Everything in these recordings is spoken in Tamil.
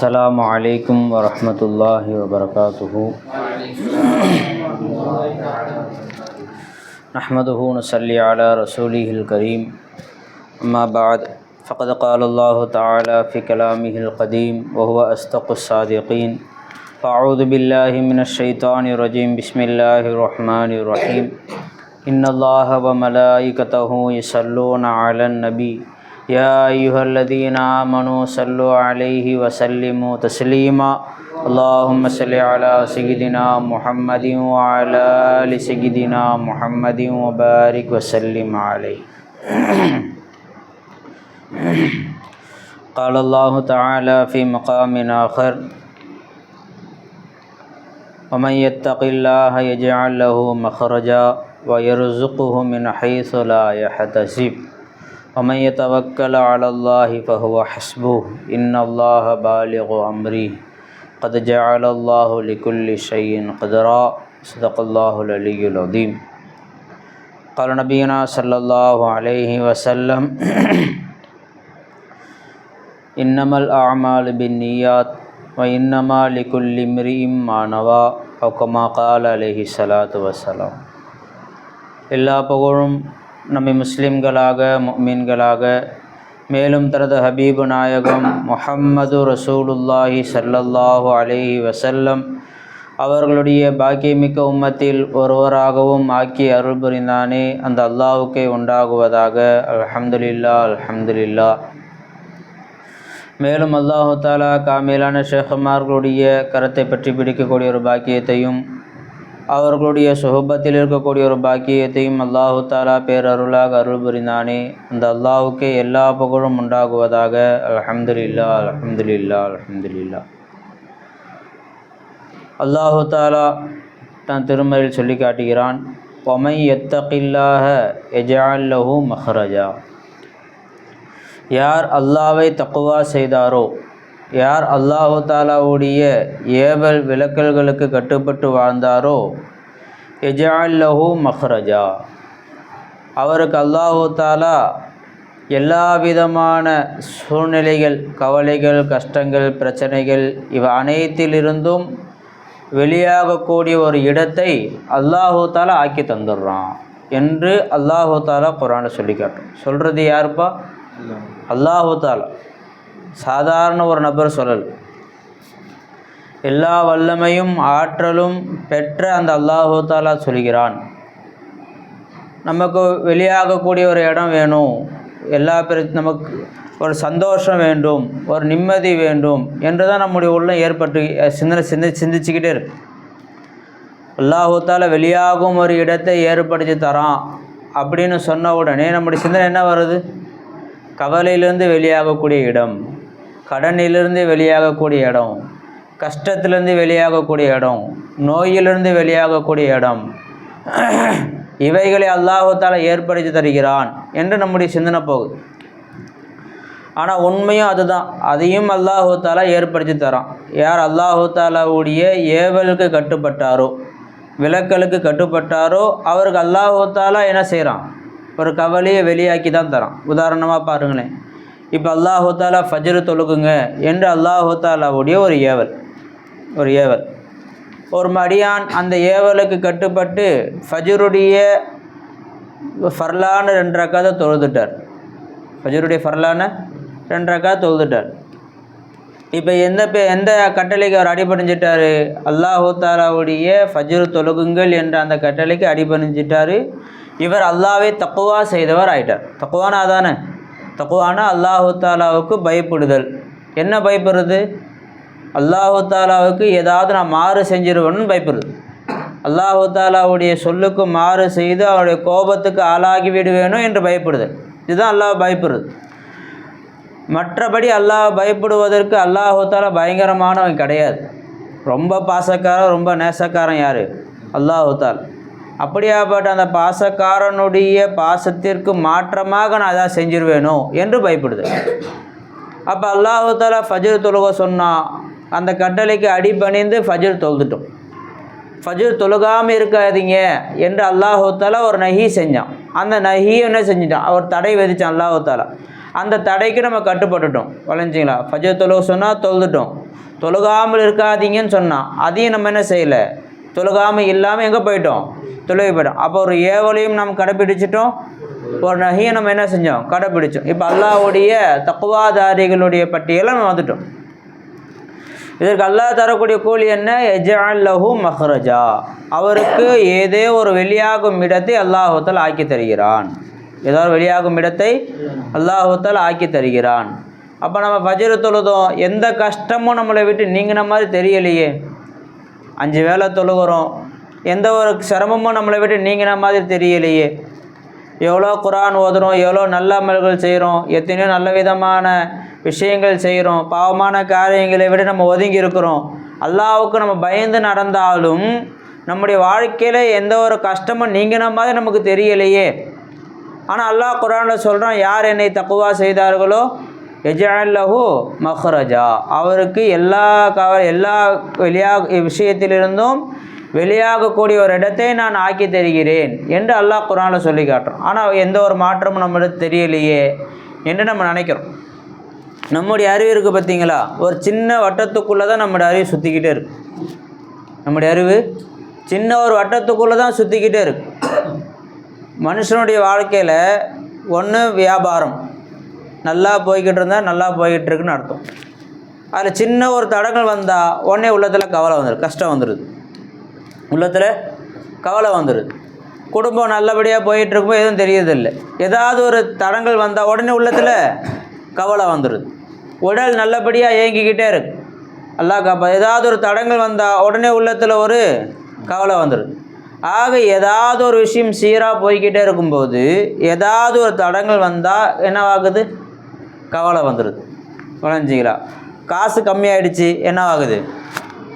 السلام عليكم ورحمة الله وبركاته. نحمده ونصلي على رسوله الكريم. أما بعد فقد قال الله تعالى في كلامه القديم وهو أصدق الصادقين. أعوذ بالله من الشيطان الرجيم. بسم الله الرحمن الرحيم. إن الله وملائكته يصلون على النبي يا أيها الذين آمنوا صلوا عليه وسلموا تسليما. اللهم صل على سيدنا محمد وعلى آل سيدنا محمد وبارك وسلم عليه. قال الله تعالى في مقام آخر: ومن يتق الله يجعل له مخرجا ويرزقه من حيث لا يحتسب ومن يتوكل على الله فهو حسبه إن الله بالغ أمره قد جعل الله لكل شيء قدرا. صدق الله العلي العظيم. قال نبينا صلى الله عليه وسلم: إنما الأعمال بالنيات وإنما لكل امرئ ما نوى أو كما قال عليه الصلاة والسلام. எல்லா புகழும் நம்மை முஸ்லிம்களாக முஃமின்களாக மேலும் தனது ஹபீபு நாயகம் முஹம்மது ரசூலுல்லாஹி ஸல்லல்லாஹு அலைஹி வஸல்லம் அவர்களுடைய பாக்கியமிக்க உம்மத்தில் ஒருவராகவும் ஆக்கி அருள் புரிந்தானே அந்த அல்லாஹ்வுக்கே உண்டாகுவதாக. அல்ஹம்துலில்லாஹ் அல்ஹம்துலில்லாஹ். மேலும் அல்லாஹு தாலா காமிலான ஷேഖமார்களுடைய கரத்தை பற்றி பிடிக்கக்கூடிய ஒரு பாக்கியத்தையும் அவர்களுடைய சுஹபத்தில் இருக்கக்கூடிய ஒரு பாக்கியத்தையும் அல்லாஹு தாலா பேரருளாக அருள் புரிந்தானே அந்த அல்லாஹுக்கே எல்லா புகழும் உண்டாகுவதாக. அல்ஹம்துலில்லாஹ் அல்ஹம்துலில்லாஹ் அல்ஹம்துலில்லாஹ். அல்லாஹு தாலா தன் திருமறையில் சொல்லி காட்டுகிறான்: வமை யத்தகில்லாஹ யஜஅல் லஹு மஹ்ரஜா. யார் அல்லாஹ்வை தக்வா செய்தாரோ, யார் அல்லாஹு தாலாவுடைய ஏவல் விலக்கல்களுக்கு கட்டுப்பட்டு வாழ்ந்தாரோ, யஜஅல் லஹு மஹ்ரஜா, அவருக்கு அல்லாஹு தாலா எல்லா விதமான சூழ்நிலைகள், கவலைகள், கஷ்டங்கள், பிரச்சனைகள் இவை அனைத்திலிருந்தும் வெளியாகக்கூடிய ஒரு இடத்தை அல்லாஹு தாலா ஆக்கி தந்துடுறான் என்று அல்லாஹு தாலா குர்ஆனில் சொல்லி காட்டும். சொல்கிறது யாருப்பா? அல்லாஹு தாலா. சாதாரண ஒரு நபர் சொல்லல். எல்லா வல்லமையும் ஆற்றலும் பெற்ற அந்த அல்லாஹு தாலா சொல்கிறான், நமக்கு வெளியாகக்கூடிய ஒரு இடம் வேணும், நமக்கு ஒரு சந்தோஷம் வேண்டும், ஒரு நிம்மதி வேண்டும் என்று தான் நம்முடைய உள்ளம் ஏற்பட்டு சிந்திச்சுக்கிட்டே இருக்கு. அல்லாஹு தாலா வெளியாகும் ஒரு இடத்தை ஏற்படுத்தி தரான் அப்படின்னு சொன்ன உடனே நம்முடைய சிந்தனை என்ன வருது? கவலையிலிருந்து வெளியாகக்கூடிய இடம், கடனிலிருந்து வெளியாகக்கூடிய இடம், கஷ்டத்திலிருந்து வெளியாகக்கூடிய இடம், நோயிலிருந்து வெளியாகக்கூடிய இடம், இவைகளை அல்லாஹு தாலா ஏற்படுத்தி தருகிறான் என்று நம்முடைய சிந்தனை போகுது. ஆனால் உண்மையும் அதுதான். அதையும் அல்லாஹு தாலா ஏற்படுத்தி தரான். யார் அல்லாஹு தாலாவுடைய ஏவலுக்கு கட்டுப்பட்டாரோ, விலக்கலுக்கு கட்டுப்பட்டாரோ, அவருக்கு அல்லாஹு தாலா என்ன செய்கிறான்? ஒரு கவலையை வெளியாக்கி தான் தரான். உதாரணமாக பாருங்களேன், இப்போ அல்லாஹு தாலா ஃபஜ்ர் தொழுகுங்க என்று அல்லாஹு தாலாவுடைய ஒரு ஏவல். ஒரு மடியான் அந்த ஏவலுக்கு கட்டுப்பட்டு ஃபஜ்ருடைய ஃபர்லான 2 ரக்காத்தை தொழுதுட்டார். ஃபஜ்ருடைய ஃபர்லான 2 ரக்காத்தை தொழுதுட்டார். இப்போ எந்த கட்டளைக்கு அவர் அடிபணிஞ்சிட்டார்? அல்லாஹு தாலாவுடைய ஃபஜ்ர் தொழுகுங்கள் என்ற அந்த கட்டளைக்கு அடிபணிஞ்சிட்டார். இவர் அல்லாஹ்வை தக்வா செய்தவர் ஆயிட்டார். தக்வானா அதானே? தக்வானா அல்லாஹு தாலாவுக்கு பயப்படுதல். என்ன பயப்படுறது? அல்லாஹு தாலாவுக்கு ஏதாவது நான் மாறு செஞ்சிருவேன்னு பயப்படுது. அல்லாஹு தாலாவுடைய சொல்லுக்கு மாறு செய்து அவருடைய கோபத்துக்கு ஆளாகி விடுவேனோ என்று பயப்படுதல். இதுதான் அல்லாஹ் பயப்படுறது. மற்றபடி அல்லாஹ் பயப்படுவதற்கு அல்லாஹு தாலா பயங்கரமானவன் கிடையாது. ரொம்ப பாசக்காரன், ரொம்ப நேசக்காரன் யார்? அல்லாஹு தாலா. அப்படியாப்பட்ட அந்த பாசக்காரனுடைய பாசத்திற்கு மாற்றமாக நான் அதான் செஞ்சிருவேனோ என்று பயப்படுது. அப்போ அல்லாஹு தாலா ஃபஜ்ர் தொழுக சொன்னால் அந்த கட்டளைக்கு அடிபணிந்து ஃபஜ்ர் தொழுதுட்டோம். ஃபஜ்ர் தொழுகாமல் இருக்காதீங்க என்று அல்லாஹு தாலா ஒரு நஹி செஞ்சான். அந்த நஹி என்ன செஞ்சிட்டான்? அவர் தடை விதித்தான் அல்லாஹு தாலா. அந்த தடைக்கு நம்ம கட்டுப்பட்டுட்டோம். வளைஞ்சிங்களா? ஃபஜ்ர் தொழுக சொன்னால் தொழுதுட்டோம். தொழுகாமல் இருக்காதீங்கன்னு சொன்னான், அதையும் நம்ம என்ன செய்யலை, தொழுகாமல் இல்லாமல் எங்கே போயிட்டோம், தொழுகை போயிட்டோம். அப்போ ஒரு ஏவலையும் நம்ம கடைப்பிடிச்சிட்டோம், ஒரு நஹியை நம்ம என்ன செஞ்சோம், கடைப்பிடிச்சோம். இப்போ அல்லாஹ்வுடைய தக்வாதாரிகளுடைய பட்டியலை நம்ம வந்துட்டோம். இதற்கு அல்லாஹ் தரக்கூடிய கூலி என்ன, யஜ்அல் லஹு மஹ்ரஜா, அவருக்கு ஏதே ஒரு வெளியாகும் இடத்தை அல்லாஹ் தஆலா ஆக்கி தருகிறான். ஏதாவது வெளியாகும் இடத்தை அல்லாஹ் தஆலா ஆக்கி தருகிறான். அப்போ நம்ம ஃபஜ்ர் தொழுதோம், எந்த கஷ்டமும் நம்மளை விட்டு நீங்கின மாதிரி தெரியலையே. 5 வேளை தொழுகிறோம், எந்த ஒரு சிரமமும் நம்மளை விட்டு நீங்கின மாதிரி தெரியலையே. எவ்வளோ குர்ஆன் ஓதுறோம், எவ்வளோ நல்ல அமல்கள் செய்கிறோம், எத்தனையோ நல்ல விதமான விஷயங்கள் செய்கிறோம், பாவமான காரியங்களை விட நம்ம ஒதுங்கி இருக்கிறோம். அல்லாஹ்வுக்கு நம்ம பயந்து நடந்தாலும் நம்முடைய வாழ்க்கையில் எந்த ஒரு கஷ்டமும் நீங்கின மாதிரி நமக்கு தெரியலையே. ஆனால் அல்லாஹ் குர்ஆனில் சொல்கிறான், யார் என்னை தக்வா செய்தார்களோ யஜ்அல் லஹு மஹ்ரஜா, அவருக்கு எல்லா விஷயத்திலிருந்தும் வெளியாகக்கூடிய ஒரு இடத்தை நான் ஆக்கி தருகிறேன் என்று அல்லாஹ் குர்ஆனில் சொல்லி காட்டுறோம். ஆனால் எந்த ஒரு மாற்றமும் நம்மளுக்கு தெரியலையே என்று நம்ம நினைக்கிறோம். நம்முடைய அறிவு இருக்குது பார்த்தீங்களா, ஒரு சின்ன வட்டத்துக்குள்ளே தான் நம்முடைய அறிவு சுற்றிக்கிட்டே இருக்குது. நம்முடைய அறிவு சின்ன ஒரு வட்டத்துக்குள்ளே தான் சுற்றிக்கிட்டே இருக்குது. மனுஷனுடைய வாழ்க்கையில் ஒன்று வியாபாரம் நல்லா போய்கிட்டு இருந்தால் நல்லா போய்கிட்டு இருக்குன்னு அர்த்தம். அதில் சின்ன ஒரு தடங்கள் வந்தால் உடனே உள்ளத்தில் கவலை வந்துடுது, கஷ்டம் வந்துடுது, உள்ளத்தில் கவலை வந்துடுது. குடும்பம் நல்லபடியாக போயிட்டு இருக்கும்போது எதுவும் தெரியறதில்லை. ஏதாவது ஒரு தடங்கள் வந்தால் உடனே உள்ளத்தில் கவலை வந்துடுது. உடல் நல்லபடியாக இயங்கிக்கிட்டே இருக்கு, அல்லாஹ் காப்பா. ஏதாவது ஒரு தடங்கள் வந்தால் உடனே உள்ளத்தில் ஒரு கவலை வந்துடுது. ஆக ஏதாவது ஒரு விஷயம் சீராக போய்கிட்டே இருக்கும்போது ஏதாவது ஒரு தடங்கள் வந்தால் என்னவாகுது, கவலை வந்துடுது. வளைஞ்சிங்களா, காசு கம்மியாயிடுச்சு, என்னவாகுது,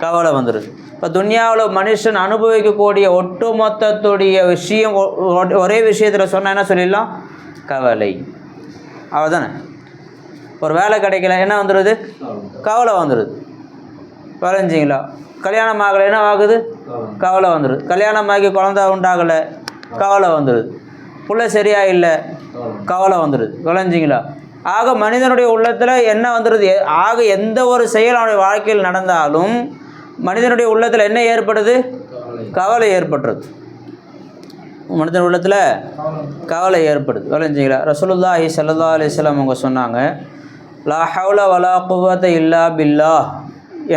கவலை வந்துடுது. இப்போ துன்யாவில் மனுஷன் அனுபவிக்கக்கூடிய ஒட்டுமொத்தத்துடைய விஷயம் ஒரே விஷயத்தில் சொன்னால் என்ன சொல்லிடலாம், கவலை. அவ்வளோதானே. ஒரு வேலை கிடைக்கல, என்ன வந்துடுது, கவலை வந்துடுது. வளைஞ்சிங்களா, கல்யாணம் ஆகலை, என்ன ஆகுது, கவலை வந்துடுது. கல்யாணமாகி குழந்தை உண்டாகலை, கவலை வந்துடுது. புள்ள சரியாக இல்லை, கவலை வந்துடுது. வளைஞ்சிங்களா. ஆக மனிதனுடைய உள்ளத்தில் என்ன வந்துடுது, ஆக எந்த ஒரு செயல் அவனுடைய வாழ்க்கையில் நடந்தாலும் மனிதனுடைய உள்ளத்தில் என்ன ஏற்படுது, கவலை ஏற்பட்டுருது. மனிதன் உள்ளத்தில் கவலை ஏற்படுது. வளைஞ்சிங்களா. ரசூலுல்லாஹி ஸல்லல்லாஹு அலைஹி வஸல்லம் அவங்க சொன்னாங்க, லா ஹவ்ல வலா குவத இல்லா பில்லாஹ்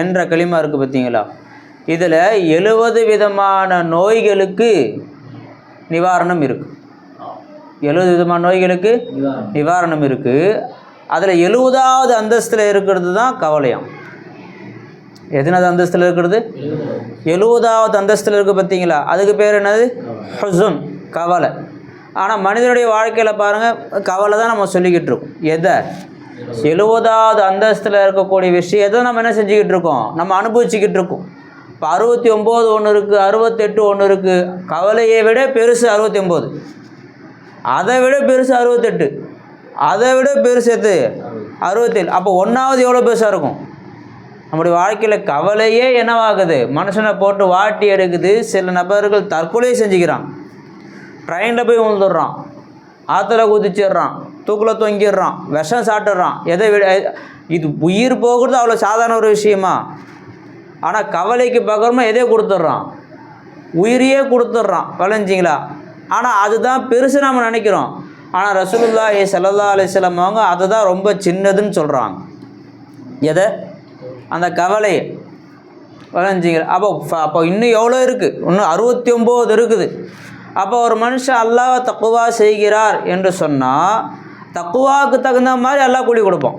என்ற கலிமா இருக்குது பார்த்தீங்களா, இதில் 70 விதமான நோய்களுக்கு நிவாரணம் இருக்குது. 70 விதமான நோய்களுக்கு நிவாரணம் இருக்குது. அதில் 70வது அந்தஸ்தில் இருக்கிறது தான் கவலையாம். எத்தனாவது அந்தஸ்தில் இருக்கிறது, 70வது அந்தஸ்தில் இருக்குது பார்த்தீங்களா, அதுக்கு பேர் என்னது, ஹுஸுன், கவலை. ஆனால் மனிதனுடைய வாழ்க்கையில் பாருங்கள், கவலை தான் நம்ம சொல்லிக்கிட்டு இருக்கோம். எதை, 70வது அந்தஸ்தில் இருக்கக்கூடிய விஷயத்தை நம்ம என்ன செஞ்சுக்கிட்டு இருக்கோம், நம்ம அனுபவிச்சுக்கிட்டு இருக்கோம். இப்போ 69 ஒன்று இருக்குது, 68 ஒன்று இருக்குது. கவலையை விட பெருசு 69, அதை விட பெருசு 68, அதை விட பெருசு எது 67. அப்போ 1வது எவ்வளோ பெருசாக இருக்கும். நம்முடைய வாழ்க்கையில் கவலையே என்னவாகுது, மனுஷனை போட்டு வாட்டி எடுக்குது. சில நபர்கள் தற்கொலை செஞ்சுக்கிறான், ட்ரெயினில் போய் விழுந்துடுறான், ஆற்றுல குதிச்சிடுறான், தூக்கில் தொங்கிடுறான், விஷம் சாப்பிட்றான். எதை விட இது உயிர் போகிறது அவ்வளோ சாதாரண ஒரு விஷயமா. ஆனால் கவலைக்கு பகரமாக எதே கொடுத்துட்றான், உயிரையே கொடுத்துட்றான். வளைஞ்சிங்களா. ஆனால் அதுதான் பெருசு நம்ம நினைக்கிறோம். ஆனால் ரசூலுல்லாஹி ஸல்லல்லாஹு அலைஹி வஸல்லம் அவங்க அதை தான் ரொம்ப சின்னதுன்னு சொல்கிறாங்க. எதை, அந்த கவலையை. வளைஞ்சிங்களா. அப்போ இன்னும் எவ்வளோ இருக்குது, இன்னும் 69 இருக்குது. அப்போ ஒரு மனுஷன் அல்லாஹ் தக்குவா செய்கிறார் என்று சொன்னால் தக்குவாவுக்கு தகுந்த மாதிரி அல்லாஹ் கூலி கொடுப்பான்.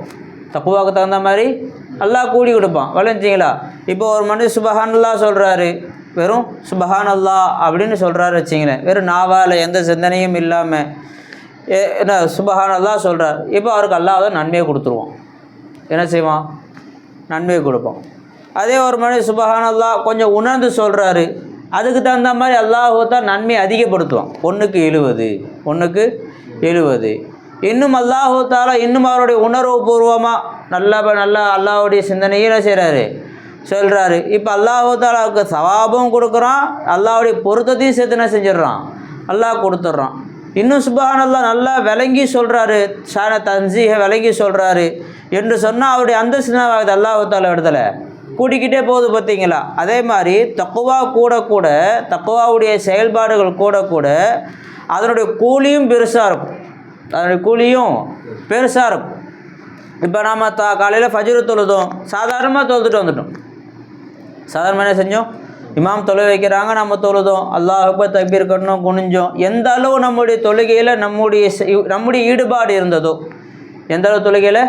தக்குவாவுக்கு தகுந்த மாதிரி அல்லாஹ் கூலி கொடுப்பான். வளைஞ்சிங்களா. இப்போ ஒரு மனுஷன் சுபஹானல்லாஹ் சொல்கிறாரு, வெறும் சுபஹானல்லாஹ் அப்படின்னு சொல்கிறாரு வச்சிங்களேன், வெறும் நாவால் எந்த சிந்தனையும் இல்லாமல் என்ன சுபஹானல்லாஹ் சொல்கிறார். இப்போ அவருக்கு அல்லாஹ் தான் நன்மையை கொடுத்துருவான். என்ன செய்வான், நன்மையை கொடுப்பான். அதே ஒரு மனுஷன் சுபஹானல்லாஹ் கொஞ்சம் உணர்ந்து சொல்கிறாரு, அதுக்கு தகுந்த மாதிரி அல்லாஹ் தான் நன்மையை அதிகப்படுத்துவான். 1க்கு 70. இன்னும் அல்லாஹ் தாலா இன்னும் அவருடைய உணர்வு பூர்வமாக நல்லா அல்லாஹ்வுடைய சிந்தனையை என்ன செய்கிறாரு, சொல்கிறாரு. இப்போ அல்லாஹ் தாலாவுக்கு சவாபும் கொடுக்குறான், அல்லாஹ்வுடைய பொருத்தத்தையும் சேர்த்து என்ன செஞ்சிடறான், அல்லாஹ் கொடுத்துட்றான். இன்னும் சுப்ஹானல்லாஹ் நல்லா விளங்கி சொல்கிறாரு, ஷான தன்சீஹை விளங்கி சொல்கிறாரு என்று சொன்னால் அவருடைய அந்தஸ்து ஆகுது அல்லாஹ் தஆலா இடத்துல கூட்டிக்கிட்டே போகுது பார்த்தீங்களா. அதே மாதிரி தக்குவா கூட தக்குவாவுடைய செயல்பாடுகள் கூட அதனுடைய கூலியும் பெருசாக இருக்கும். அதனுடைய கூலியும் பெருசாக இருக்கும். இப்போ நாம் காலையில் ஃபஜ்ர் தொழுதோம், சாதாரணமாக தொழுதுட்டு வந்துட்டோம். சாதாரணமாக என்ன செஞ்சோம், இமாம் தொலை வைக்கிறாங்க, நம்ம தொழுதோம், அல்லாஹ் அக்பர் தக்பீர் கட்டணும், குனிஞ்சோம். எந்த அளவு நம்முடைய தொழுகையில் நம்முடைய ஈடுபாடு இருந்ததோ, எந்த அளவு தொழுகையில்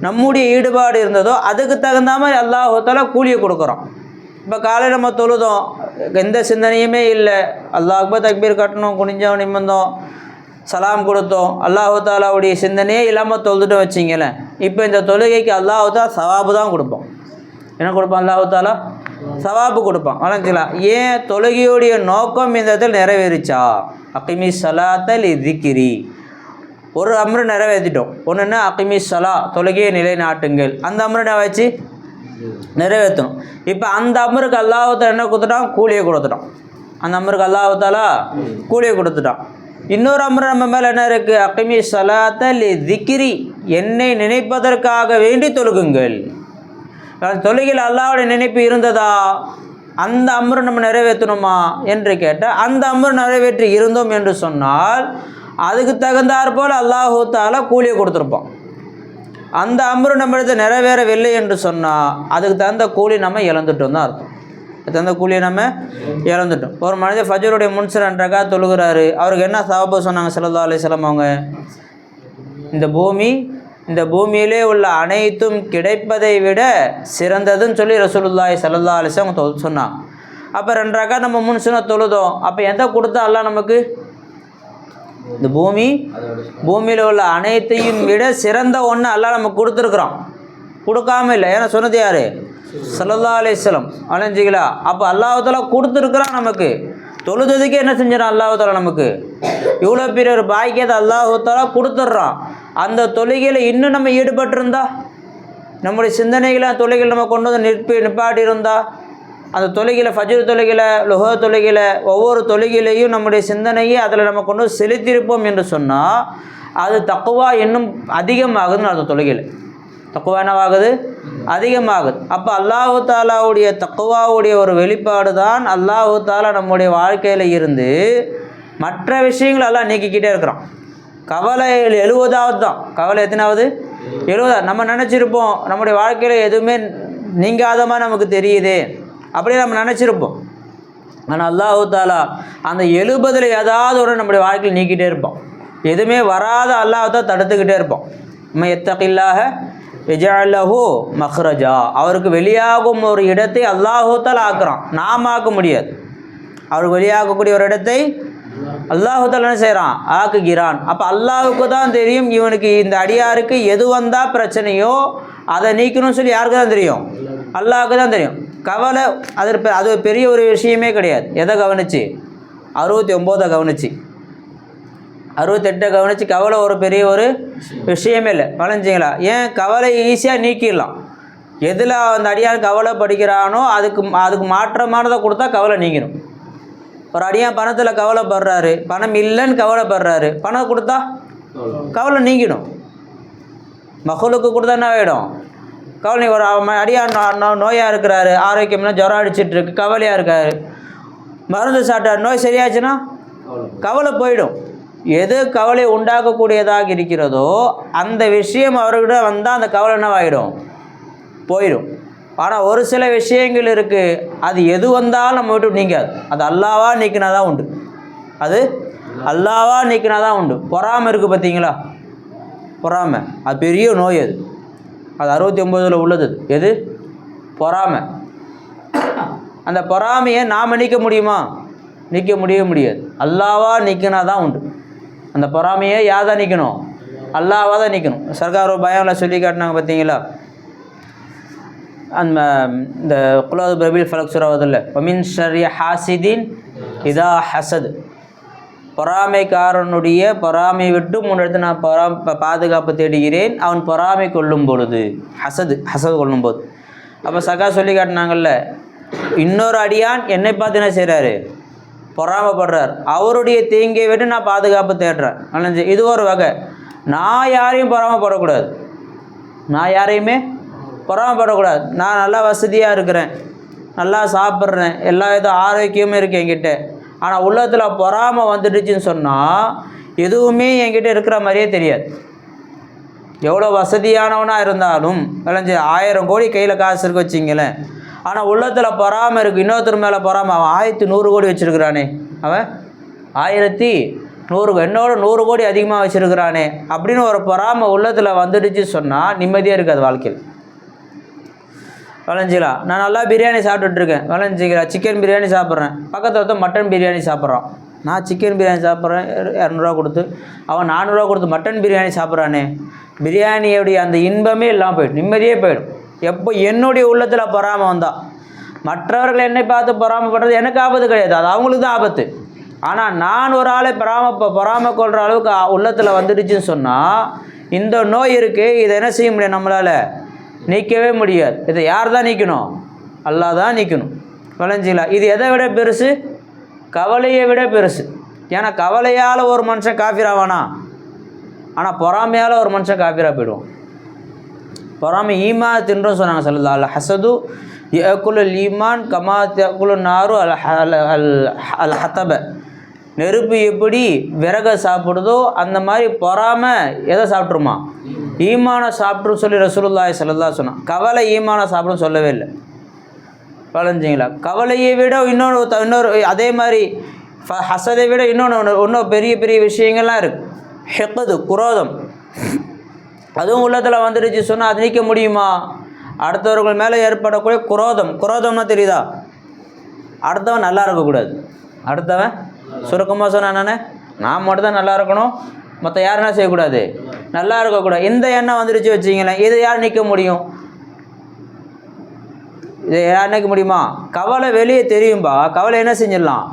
நம்முடைய ஈடுபாடு இருந்ததோ அதுக்கு தகுந்த மாதிரி அல்லாஹ் தஆலா கூலியை கொடுக்குறோம். இப்போ காலையில் நம்ம தொழுதோம், எந்த சிந்தனையுமே இல்லை, அல்லாஹ் அக்பர் தக்பீர் கட்டணும், குனிஞ்சோம், நிமிர்ந்தோம், சலாம் கொடுத்தோம், அல்லாஹ் தஆலாவுடைய சிந்தனையே இல்லாமல் தொழுதுட்டு வச்சிங்களேன். இப்போ இந்த தொழுகைக்கு அல்லாஹ் தஆலா சவாபு தான் கொடுப்போம். என்ன கொடுப்பான் அல்லாஹ் தஆலா? சவாபு கொடுப்பான். வணங்கிக்கலாம். ஏன்? தொழுகையுடைய நோக்கம் இந்த இடத்துல நிறைவேறிச்சா. அகிமி ஸலாத்த லிذிக்ரி, ஒரு அம்ரு நிறைவேற்றிட்டோம். ஒன்றுன்னா அகிமி ஸலா, தொழுகையை நிலைநாட்டுங்கள், அந்த அம்ரு வச்சு நிறைவேற்றணும். இப்போ அந்த அம்ருக்கு அல்லாஹ் தஆலா என்ன கொடுத்துட்டான்? கூலியை கொடுத்துட்டான். அந்த அம்ருக்கு அல்லாஹ் தஆலா கூலியை கொடுத்துட்டான். இன்னொரு அம்ரு நம்ம மேலே என்ன இருக்குது? அகிமி ஸலாத்த லிذிக்ரி, என்னை நினைப்பதற்காக வேண்டி தொழுகுங்கள். தொழுகையில் அல்லாஹ்வுடைய நினைப்பு இருந்ததா? அந்த அம்ரு நம்ம நிறைவேற்றணுமா என்று கேட்டால், அந்த அம்ரு நிறைவேற்றி இருந்தோம் என்று சொன்னால் அதுக்கு தகுந்தாற் போல் அல்லாஹ் தஆலா கூலியை கொடுத்துருப்போம். அந்த அம்ரு நம்மளுக்கு நிறைவேறவில்லை என்று சொன்னால் அதுக்கு தகுந்த கூலி நம்ம இழந்துட்டோம் தான் அர்த்தம். தகுந்த கூலியை நம்ம இழந்துட்டோம். ஒரு மனிதர் ஃபஜ்ருடைய முன்சர் 2 ரக்காத் தொழுகிறாரு, அவருக்கு என்ன சவாபு சொன்னாங்க ஸல்லல்லாஹு அலைஹி வஸல்லம் அவங்க? இந்த பூமியிலே உள்ள அனைத்தும் கிடைப்பதை விட சிறந்ததுன்னு சொல்லி ரசூலுல்லாஹி ஸல்லல்லாஹு அலைஹி வஸல்லம் சொன்னாங்க. அப்போ 2 ரக்காத் நம்ம முன்சுன தொழுதோம், அப்போ எதை கொடுத்தா அல்லாஹ் நமக்கு? இந்த பூமியில் உள்ள அனைத்தையும் விட சிறந்த ஒன்று அல்லாஹ் நமக்கு கொடுத்துருக்குறோம். கொடுக்காம இல்லை. ஏன்னா சொன்னது யார்? ஸல்லல்லாஹு அலைஹி வஸல்லம் அலைஞ்சிங்களா. அப்போ அல்லாஹ் தஆலா கொடுத்துருக்குறான் நமக்கு. தொழுதுக்கே என்ன செஞ்சிடறான் அல்லாஹ் தஆலா நமக்கு? இவ்வளோ பெரிய ஒரு பாக்கியத்தை அல்லாஹ் தஆலா கொடுத்துட்றான். அந்த தொழுகையில் இன்னும் நம்ம ஈடுபட்டிருந்தா, நம்முடைய சிந்தனைகளை தொழுகையில் நம்ம கொண்டு வந்து நிப்பாட்டி இருந்தால், அந்த தொழுகையில் ஃபஜ்ர் தொழுகையில் லுஹர் தொழுகையில் ஒவ்வொரு தொழுகையிலையும் நம்முடைய சிந்தனையை அதில் நம்ம கொண்டு செலுத்தியிருப்போம் என்று சொன்னால் அது தக்குவா இன்னும் அதிகமாகுதுன்னு அந்த தொழுகையில். தக்குவா என்னவாகுது? அதிகமாகுது. அப்போ அல்லாஹ் தஆலாவுடைய தக்குவாவுடைய ஒரு வெளிப்பாடு தான் அல்லாஹ் தஆலா நம்முடைய வாழ்க்கையில் இருந்து மற்ற விஷயங்கள் எல்லாம் நீக்கிக்கிட்டே இருக்கிறோம். கவலை 70வது தான். கவலை எத்தனாவது? 70. நம்ம நினச்சிருப்போம் நம்முடைய வாழ்க்கையில் எதுவுமே நீங்காதமாக நமக்கு தெரியுது, அப்படியே நம்ம நினச்சிருப்போம். ஆனால் அல்லாஹ் தஆலா அந்த 70ல் ஏதாவது ஒரு நம்முடைய வாழ்க்கையில் நீக்கிட்டே இருப்போம். எதுவுமே வராத அல்லாஹ் தான் தடுத்துக்கிட்டே இருப்போம். நம்ம யத்தகில்லாஹ யஜஅல் லஹு மக்ரஜா, அவருக்கு வெளியாகும் ஒரு இடத்தை அல்லாஹ் தஆலா ஆக்குறான், நாம் ஆக்க முடியாது. அவருக்கு வெளியாகக்கூடிய ஒரு இடத்தை அல்லாஹ் தஆலா என்ன செய்கிறான்? ஆக்குகிறான். அப்போ அல்லாஹுக்கு தான் தெரியும் இவனுக்கு இந்த அடியாருக்கு எது வந்தால் பிரச்சனையோ அதை நீக்கணும்னு சொல்லி யாருக்கு தான் தெரியும்? அல்லாஹுக்கு தான் தெரியும். கவலை அது பெரிய ஒரு விஷயமே கிடையாது. எதை கவனிச்சு? 69 கவனிச்சு, 68 கவனிச்சு. கவலை ஒரு பெரிய ஒரு விஷயமே இல்லை. வளைஞ்சிங்களா? ஏன்? கவலை ஈஸியாக நீக்கிடலாம். எதில் அந்த அடியான் கவலை படிக்கிறானோ அதுக்கு மாற்றமானதை கொடுத்தா கவலை நீங்கிடும். ஒரு அடியான் பணத்தில் கவலைப்படுறாரு, பணம் இல்லைன்னு கவலைப்படுறாரு, பணம் கொடுத்தா கவலை நீங்கிடும். மகளுக்கு கொடுத்தா என்ன ஆகிடும்? கவலை. ஒரு அடியான் நோயாக இருக்கிறாரு, ஆரோக்கியம்னா ஜுரம் அடிச்சிட்ருக்கு, கவலையாக இருக்காரு, மருந்து சாப்பிட்டார், நோய் சரியாச்சுன்னா கவலை போயிடும். எது கவலை உண்டாக்கக்கூடியதாக இருக்கிறதோ அந்த விஷயம் அவர்கிட்ட வந்தால் அந்த கவலை என்னவாகிடும்? போயிடும். ஆனால் ஒரு சில விஷயங்கள் இருக்குது, அது எது வந்தாலும் நம்ம விட்டு நீங்காது. அது அல்லாவா நீக்கினா தான் உண்டு. அது அல்லாவா நீக்கினா தான் உண்டு. பொறாமை இருக்குது பார்த்தீங்களா? பொறாமை அது பெரிய நோய். அது 69ல் உள்ளது. எது? பொறாமை. அந்த பொறாமையை நாம் நீக்க முடியுமா? நீக்க முடியாது. அல்லாவா நீக்கினா தான் உண்டு. அந்த பொறாமையை யார் தான் நீக்கணும்? அல்லாவா தான் நீக்கணும். சர்க்கார் ஒரு பயானில் சொல்லி காட்டினாங்க பார்த்தீங்களா? அந்த இந்த குலாது பிரபில் ஃபலக் சுராவதில்லை, ஒமின் ஷர்ரி ஹாசிதின் இதா ஹசத், பொறாமைக்காரனுடைய பொறாமை விட்டு முன்னெடுத்து நான் பாதுகாப்பு தேடுகிறேன் அவன் பொறாமை கொள்ளும் பொழுது. ஹசது கொள்ளும்போது. அப்போ சகா சொல்லி காட்டினாங்கல்ல, இன்னொரு அடியான் என்னை பார்த்து என்ன செய்கிறாரு? பொறாமப்படுறார். அவருடைய தீங்கை விட்டு நான் பாதுகாப்பு தேடுறேன். அலைஞ்சு இது ஒரு வகை. நான் யாரையும் பொறாமப்படக்கூடாது, நான் யாரையுமே பொறாமப்படக்கூடாது. நான் நல்லா வசதியாக இருக்கிறேன், நல்லா சாப்பிட்றேன், எல்லா வித ஆரோக்கியமும் இருக்குது என்கிட்ட. ஆனால் உள்ளத்தில் பொறாமை வந்துடுச்சுன்னு சொன்னால் எதுவுமே என்கிட்ட இருக்கிற மாதிரியே தெரியாது. எவ்வளோ வசதியானவனாக இருந்தாலும் விளைஞ்சி 1000 கோடி கையில் காசு இருக்கு வச்சிங்களேன், ஆனால் உள்ளத்தில் பொறாமை இருக்குது. இன்னொருத்தர் மேலே பொறாமை. அவன் 1100 கோடி வச்சுருக்கிறானே, அவன் 1100, என்னோட 100 கோடி அதிகமாக வச்சுருக்கிறானே அப்படின்னு ஒரு பொறாமை உள்ளத்தில் வந்துடுச்சு சொன்னால் நிம்மதியாக இருக்காது வாழ்க்கையில். விளைஞ்சிங்களா, நான் நல்லா பிரியாணி சாப்பிட்டுட்ருக்கேன், விளைஞ்சிங்களா சிக்கன் பிரியாணி சாப்பிட்றேன், பக்கத்தில் ஒருத்தர் மட்டன் பிரியாணி சாப்பிட்றான். நான் சிக்கன் பிரியாணி சாப்பிட்றேன் 200 கொடுத்து, அவன் 400 கொடுத்து மட்டன் பிரியாணி சாப்பிட்றானே, பிரியாணியோடைய அந்த இன்பமே இல்லாமல் போய்டும், நிம்மதியே போய்டும். எப்போ என்னுடைய உள்ளத்தில் பொறாமை வந்தால், மற்றவர்கள் என்னை பார்த்து பொறாமப்படுறது எனக்கு ஆபத்து கிடையாது, அது அவங்களுக்கு தான் ஆபத்து. ஆனால் நான் ஒரு ஆளை பொறாமை கொள்கிற அளவுக்கு உள்ளத்தில் வந்துடுச்சுன்னு சொன்னால் இந்த நோய் இருக்குது. இதை என்ன செய்ய முடியும், நம்மளால் நீக்கவே முடியாது. இதை யார் தான் நீக்கணும், அல்லாஹ் தான் நீக்கணும். விளைஞ்சிங்களா, இது எதை விட பெருசு, கவலையை விட பெருசு. ஏன்னா கவலையால் ஒரு மனுஷன் காஃபிராவானா, ஆனால் பொறாமையால் ஒரு மனுஷன் காஃபிரா போயிடுவான். பொறாமை ஈமா தின்றும் சொன்னாங்க ஸல்லல்லாஹு அலைஹி ஹசது யகுலுல் ஈமான் கமா தகுலு நாரு அல் ஹதப. நெருப்பு எப்படி விறகை சாப்பிடுதோ அந்த மாதிரி பொறாமை எதை சாப்பிட்ருமா, ஈமானை சாப்பிட்ரு சொல்லி ரசூலுல்லாஹி ஸல்லல்லாஹு அலைஹி சொன்னான். கவலை ஈமானை சாப்பிடும் சொல்லவே இல்லை. வளைஞ்சிங்களா, கவலையை விட இன்னொரு அதே மாதிரி ஹசதை விட இன்னும் பெரிய பெரிய விஷயங்கள்லாம் இருக்குது. ஹெக்கது, குரோதம், அதுவும் உள்ளத்தில் வந்துடுச்சு சொன்னால் அது நீக்க முடியுமா? அடுத்தவர்கள் மேலே ஏற்படக்கூடிய குரோதம்னா தெரியுதா, அடுத்தவன் நல்லா இருக்கக்கூடாது. அடுத்தவன் சுருக்கமாக சொன்னானே, நான் மட்டும் தான் நல்லா இருக்கணும், மற்ற யாருன்னா செய்யக்கூடாது, நல்லா இருக்கக்கூடாது. இந்த எண்ணம் வந்துடுச்சு வச்சிங்களேன், இதை யார் நீக்க முடியும்? இதை யார் நீக்க முடியுமா? கவலை வெளியே தெரியும்பா, கவலை என்ன செஞ்சிடலாம்,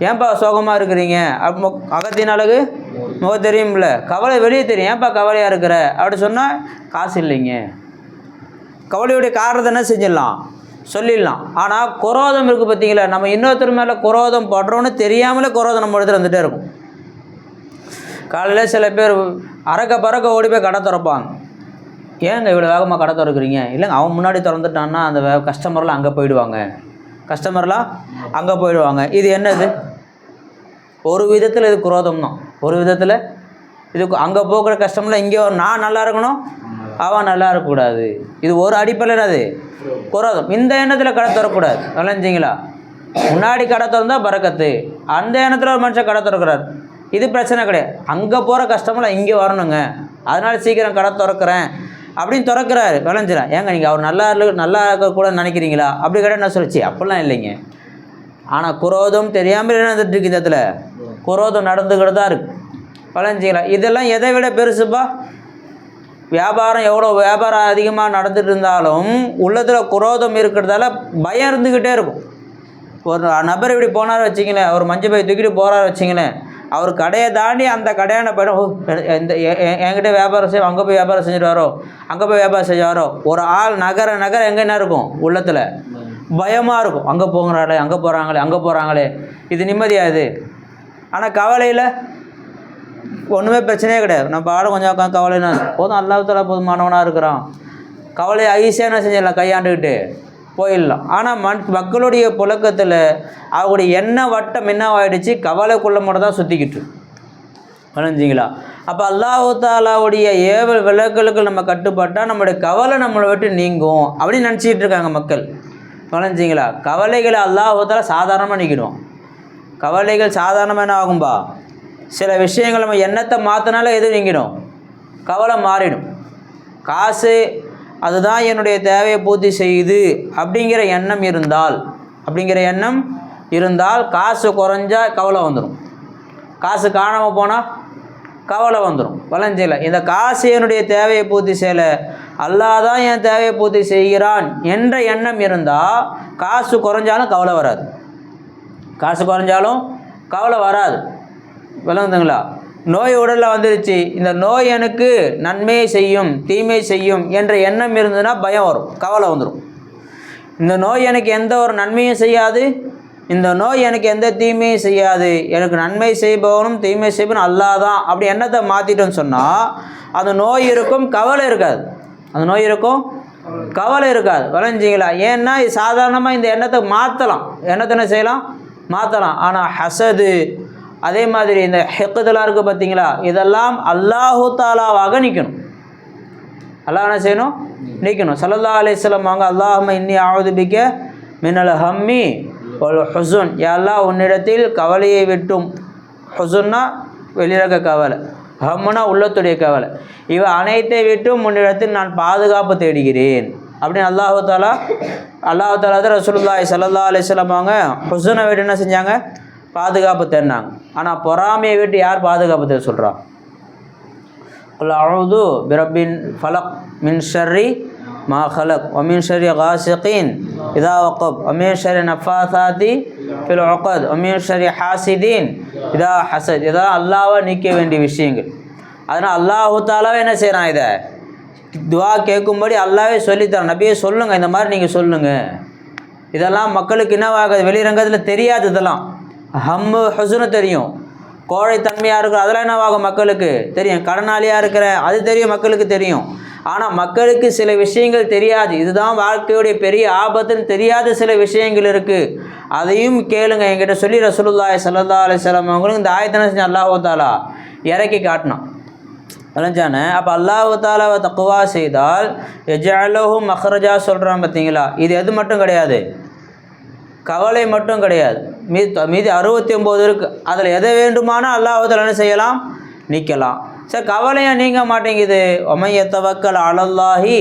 ஏன்பா சோகமாக இருக்கிறீங்க, அகத்தின் அழகு முகம் தெரியும்ல, கவலை வெளியே தெரியும். ஏன்பா கவலையாக இருக்கிற அப்படி சொன்னால் காசு இல்லைங்க, கவலையுடைய காரணத்தை என்ன செஞ்சிடலாம், சொல்லிடலாம். ஆனால் குரோதம் இருக்குது பார்த்தீங்களா, நம்ம இன்னொருத்தர் மேலே குரோதம் படுறோன்னு தெரியாமலே குரோதம் நம்ம இடத்துல வந்துகிட்டே இருக்கும். காலையில் சில பேர் அறக்க பறக்க ஓடி போய் கடை திறப்பாங்க. ஏங்க இவ்வளோ வேகமாக கடை திறக்கிறீங்க? இல்லைங்க, அவன் முன்னாடி திறந்துட்டான்னா அந்த கஸ்டமர்லாம் அங்கே போயிடுவாங்க, இது என்னது? ஒரு விதத்தில் இது குரோதம் தான், ஒரு விதத்தில் இது அங்கே போகிற கஸ்டமரில் இங்கே நான் நல்லா இருக்கணும், அவன் நல்லா இருக்கக்கூடாது. இது ஒரு அடிப்படையில் அது குரோதம். இந்த எண்ணத்தில் கடை திறக்கக்கூடாது. விளைஞ்சிங்களா, முன்னாடி கடை திறந்தால் பறக்கத்து, அந்த எண்ணத்தில் ஒரு மனுஷன் கடை திறக்கிறார், இது பிரச்சனை கிடையாது. அங்கே போகிற கஸ்டமரில் இங்கே வரணுங்க, அதனால் சீக்கிரம் கடை திறக்கிறேன் அப்படின்னு திறக்கிறாரு. விளைஞ்சிடா, ஏங்க நீங்கள் அவர் நல்லா இருக்கக்கூட நினைக்கிறீங்களா? அப்படி கிடையாது என்ன சொல்லிச்சு, அப்படிலாம் இல்லைங்க. ஆனால் குரோதம் தெரியாமல் என்ன நடந்துட்டு இருக்கு, இந்த இடத்துல குரோதம் நடந்துக்கிட்டு தான் இருக்குது. விளைஞ்சிங்களா, இதெல்லாம் எதை விட பெருசுப்பா? வியாபாரம் அதிகமாக நடந்துட்டு இருந்தாலும் உள்ளத்தில் குரோதம் இருக்கிறதால பயம் இருந்துக்கிட்டே இருக்கும். ஒரு நபர் இப்படி போனார் வச்சிங்களேன், ஒரு மஞ்சள் பை தூக்கிட்டு போகிறார் வச்சிங்களேன், அவர் கடையை தாண்டி அந்த கடையான போய்டும், என்கிட்ட வியாபாரம் செய்வோம், அங்கே போய் வியாபாரம் செஞ்சுட்டு வரோம், ஒரு ஆள் நகர எங்கே என்ன இருக்கும், உள்ளத்தில் பயமாக இருக்கும். அங்கே போகிறாங்களே, இது நிம்மதியாது. ஆனால் கவலையில் ஒன்றுமே பிரச்சனையே கிடையாது. நம்ம ஆட கொஞ்சம் உட்காந்து கவலைன்னா போதும், அல்லாஹ்வுத்தாலா போதுமானவனாக இருக்கிறான், கவலையை ஈஸியாக என்ன செஞ்சிடலாம், கையாண்டுக்கிட்டு போயிடலாம். ஆனால் மக்களுடைய புழக்கத்தில் அவங்களுடைய எண்ண வட்டம் என்னவாயிடுச்சு, கவலைக்குள்ள மட்டும் தான் சுற்றிக்கிட்டு வளைஞ்சிங்களா. அப்போ அல்லாஹ்வுத்தாலாவுடைய ஏவல் விளக்கலுக்கு நம்ம கட்டுப்பட்டால் நம்மளுடைய கவலை நம்மளை விட்டு நீங்கும் அப்படின்னு நினச்சிக்கிட்டு இருக்காங்க மக்கள். வளைஞ்சிங்களா, கவலைகளை அல்லாஹ்வுத்தாலா சாதாரணமாக நீக்கிடுவோம். கவலைகள் சாதாரணமாக என்ன ஆகும்பா, சில விஷயங்கள் நம்ம எண்ணத்தை மாற்றினால எது நீங்கிடும், கவலை மாறிடும். காசு அதுதான் என்னுடைய தேவையை பூர்த்தி செய்யுது அப்படிங்கிற எண்ணம் இருந்தால் காசு குறைஞ்சா கவலை வந்துடும், காசு காணாமல் போனால் கவலை வந்துடும். வளைஞ்சில இந்த காசு என்னுடைய தேவையை பூர்த்தி செய்யலை, அல்லாஹ் தான் என் தேவையை பூர்த்தி செய்கிறான் என்ற எண்ணம் இருந்தால் காசு குறைஞ்சாலும் கவலை வராது. விளங்குதுங்களா? நோய் உடலில் வந்துருச்சு, இந்த நோய் எனக்கு நன்மையை செய்யும் தீமை செய்யும் என்ற எண்ணம் இருந்ததுன்னா பயம் வரும், கவலை வந்துடும். இந்த நோய் எனக்கு எந்த ஒரு நன்மையும் செய்யாது இந்த நோய் எனக்கு எந்த தீமையும் செய்யாது, எனக்கு நன்மை செய்பவனும் தீமை செய்பவனும் அல்லாஹ் தான், அப்படி எண்ணத்தை மாற்றிட்டோன்னு சொன்னால் அந்த நோய் இருக்கும், கவலை இருக்காது. அந்த நோய் இருக்கும், கவலை இருக்காது. விளைஞ்சிங்களா? ஏன்னா இது சாதாரணமாக இந்த எண்ணத்தை மாற்றலாம், எண்ணத்தை என்ன செய்யலாம், மாற்றலாம். ஆனால் ஹசது அதே மாதிரி இந்த ஹெக்குதெல்லாம் இருக்குது பார்த்தீங்களா, இதெல்லாம் அல்லாஹு தாலாவாக நிற்கணும். அல்லாஹ் என்ன செய்யணும், நிற்கணும். ஸல்லல்லாஹு அலைஹி வஸல்லம் அவங்க அல்லாஹும்ம இன்னி அஊது பிக்க மினல் ஹம்மி வல் ஹுஸுன், யா அல்லாஹ் உன்னிடத்தில் கவலையை விட்டும், ஹுஸுன்னா வெளியிறக்க கவலை, ஹம்முனா உள்ளத்துடைய கவலை, இவை அனைத்தை விட்டும் உன்னிடத்தில் நான் பாதுகாப்பு தேடுகிறேன் அப்படின்னு அல்லாஹு தாலா தான் ரசூலுல்லாஹி ஸல்லல்லாஹு அலைஹி வஸல்லம் அவங்க ஹுஸுனை விட்டு என்ன செஞ்சாங்க, பாதுகாப்பு தேடினாங்க. ஆனால் பொறாமையை விட்டு யார் பாதுகாப்பு தேட சொல்கிறா? குல் அஊது பிரப்பின் ஃபலக் மின் ஷர்ரி மா ஹலக் வ மின் ஷர்ரி காசிகின் இதா வகப் வ மின் ஷர்ரி நஃபாசாத்தி ஃபில் உகத் வ மின் ஷர்ரி ஹாசிதீன் இதா ஹசத். இதெல்லாம் அல்லாஹ்வை நீக்க வேண்டிய விஷயங்கள். அதனால் அல்லாஹு தாலாவே என்ன செய்கிறான், இதை துவா கேட்கும்படி அல்லாஹ்வே சொல்லித்தரான். நபியே சொல்லுங்கள், இந்த மாதிரி நீங்கள் சொல்லுங்கள். இதெல்லாம் மக்களுக்கு என்னவாகுது, வெளிரங்கத்தில் தெரியாது. இதெல்லாம் ஹம்மு ஹுஸுனு தெரியும், கோழைத்தன்மையாக இருக்கிற அதெல்லாம் என்னவாகும் மக்களுக்கு தெரியும், கடனாளியாக இருக்கிற அது தெரியும், மக்களுக்கு தெரியும். ஆனால் மக்களுக்கு சில விஷயங்கள் தெரியாது. இதுதான் வாழ்க்கையுடைய பெரிய ஆபத்துன்னு தெரியாத சில விஷயங்கள் இருக்குது. அதையும் கேளுங்க என்கிட்ட சொல்லி ரசூலுல்லாஹி ஸல்லல்லாஹு அலைஹி வஸல்லம் அவங்களுக்கு இந்த ஆயத்தனை செஞ்சு அல்லாஹு தாலா இறக்கி காட்டினான். விளைஞ்சானே. அப்போ அல்லாஹு தாலாவை தக்குவா செய்தால் யஜஅலஹு மஹ்ரஜா சொல்கிறான் பார்த்தீங்களா. இது எது மட்டும் கிடையாது, கவலை மட்டும் கிடையாது, மீதி 69 இருக்குது. அதில் எதை வேண்டுமானால் அல்லாஹ் தாலா என்ன செய்யலாம், நீக்கலாம். சார் கவலையை நீங்க மாட்டேங்குது. ஒமைய தவக்கல் அலல்லாஹி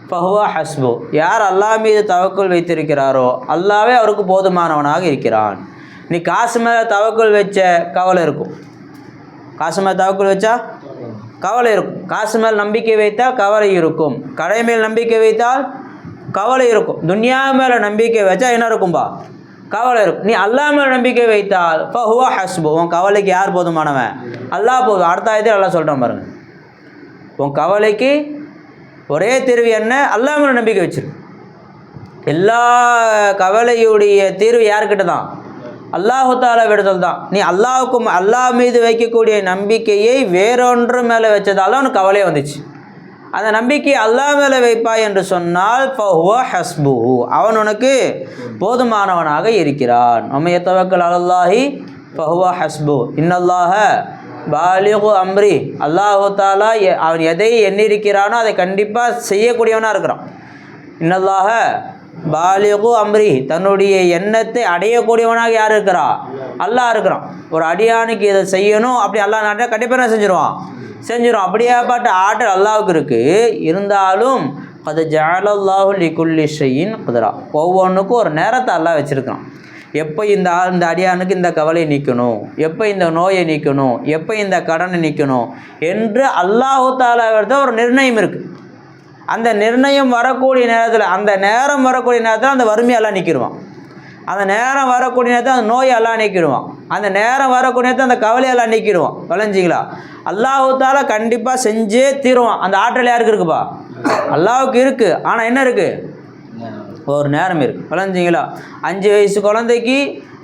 ஃபஹுவ ஹஸ்பு, யார் அல்லாஹ் மீது தவக்குல் வைத்திருக்கிறாரோ அல்லாஹ்வே அவருக்கு போதுமானவனாக இருக்கிறான். நீ காசு மேலே தவக்குல் வச்ச கவலை இருக்கும், காசு மேலே தவக்குல் வச்சா கவலை இருக்கும், காசு மேல் நம்பிக்கை வைத்தால் கவலை இருக்கும், கடை மேல் நம்பிக்கை வைத்தால் கவலை இருக்கும், துன்யா மேலே நம்பிக்கை வச்சா என்ன இருக்கும்பா, கவலை இருக்கும். நீ அல்லாஹ் மேலே நம்பிக்கை வைத்தால் ஃபஹுவ ஹஸ்பு, உன் கவலைக்கு யார் போதுமானவன், அல்லாஹ் போதும். அடுத்த ஆயத்தில் அல்லாஹ் சொல்கிறான் பாருங்க, உன் கவலைக்கு ஒரே தீர்வு என்ன, அல்லாஹ் மேலே நம்பிக்கை வச்சிரு. எல்லா கவலையுடைய தீர்வு யார்கிட்ட தான், அல்லாஹு தாலா விடுதல் தான். நீ அல்லாஹ் மீது வைக்கக்கூடிய நம்பிக்கையை வேறொன்று மேலே வச்சதால உனக்கு கவலையே வந்துச்சு. அந்த நம்பிக்கை அல்லாஹ் மேலே வைப்பாய் என்று சொன்னால் ஃபஹுவ ஹஸ்புஹு, அவன் உனக்கு போதுமானவனாக இருக்கிறான். நம்ம தவக்கல் அலல்லாஹி ஃபஹுவ ஹஸ்பு இன்னல்லாஹ பாலிகு அம்ரி, அல்லாஹு தாலா அவன் எதை எண்ணிருக்கிறானோ அதை கண்டிப்பாக செய்யக்கூடியவனாக இருக்கிறான். இன்னல்லாஹ பாலிகு அம்ரி, தன்னுடைய எண்ணத்தை அடையக்கூடியவனாக யார் இருக்கிறா, அல்லாஹ் இருக்கிறான். ஒரு அடியானுக்கு இதை செய்யணும் அப்படி அல்லாஹ் நாட்டை கண்டிப்பாக என்ன செஞ்சிருவான், செஞ்சிடும். அப்படியாப்பட்ட ஆற்றல் அல்லாஹுக்கு இருக்குது. இருந்தாலும் அது ஜஅலல்லாஹு லிகுல்லி ஷைஇன் குத்ரா, ஒவ்வொன்றுக்கும் ஒரு நேரத்தை அல்லாஹ் வச்சுருக்கான். எப்போ இந்த அடியானுக்கு இந்த கவலையை நீக்கணும், எப்போ இந்த நோயை நீக்கணும், எப்போ இந்த கடனை நீக்கணும் என்று அல்லாஹு தாலாவிட ஒரு நிர்ணயம் இருக்குது. அந்த நிர்ணயம் வரக்கூடிய நேரத்தில், அந்த நேரம் வரக்கூடிய நேரத்தில் அந்த வறுமையெல்லாம் நீக்கிடுவான். அந்த நேரம் வரக்கூடிய நேரத்தில் அந்த நோயெல்லாம் நீக்கிடுவான். அந்த நேரம் வரக்கூடிய நேரத்தில் அந்த கவலையெல்லாம் நீக்கிடுவான். விளைஞ்சிங்களா? அல்லாஹு தாலா கண்டிப்பாக செஞ்சே தீருவான். அந்த ஆற்றல் யாருக்கு இருக்குப்பா, அல்லாஹுக்கு இருக்குது. ஆனால் என்ன இருக்குது, ஒரு நேரம் இருக்குது. விளைஞ்சிங்களா? 5 வயசு குழந்தைக்கு